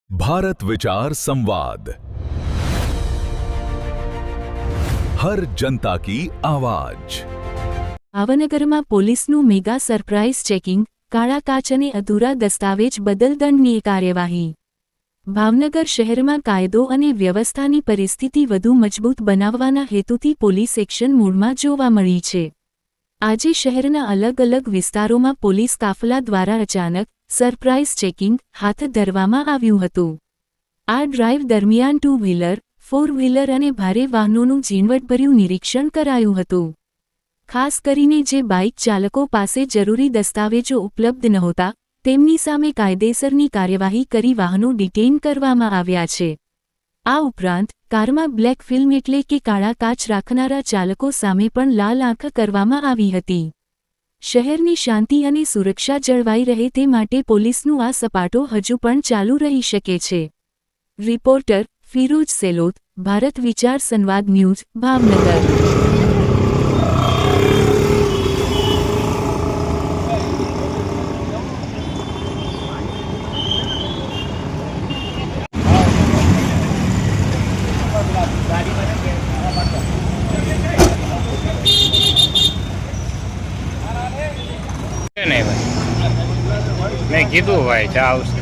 भारत विचार संवाद, हर जनता की आवाज। ભાવનગરમાં પોલીસનું મેગા સરપ્રાઇઝ ચેકિંગ, કાળા કાચ અને અધૂરા દસ્તાવેજ બદલ દંડનીય કાર્યવાહી। ભાવનગર શહેરમાં કાયદો અને વ્યવસ્થાની પરિસ્થિતિ વધુ મજબૂત બનાવવાના હેતુથી પોલીસ એક્શન મોડમાં જોવા મળી છે। આજે શહેરના અલગ અલગ વિસ્તારોમાં પોલીસ કાફલા દ્વારા અચાનક સરપ્રાઇઝ ચેકિંગ હાથ ધરવામાં આવ્યું હતું। આ ડ્રાઇવ દરમિયાન 2 વ્હીલર, 4 વ્હીલર અને ભારે વાહનોનું ઝીણવટભર્યું નિરીક્ષણ કરાયું હતું। ખાસ કરીને જે બાઇક ચાલકો પાસે જરૂરી દસ્તાવેજો ઉપલબ્ધ નહોતા તેમની સામે કાયદેસરની કાર્યવાહી કરી વાહનો ડિટેઇન કરવામાં આવ્યા છે। આ ઉપરાંત કારમાં બ્લેક ફિલ્મ એટલે કે કાળા કાચ રાખનારા ચાલકો સામે પણ લાલ આંખ કરવામાં આવી હતી। શહેરની શાંતિ અને સુરક્ષા જળવાઈ રહે તે માટે પોલીસનું આ સપાટો હજુ પણ ચાલુ રહી શકે છે। રિપોર્ટર ફિરોજ સેલોત, ભારત વિચાર સંવાદ ન્યૂઝ, ભાવનગર। नहीं भाई मैं कीधु भाई चा उसके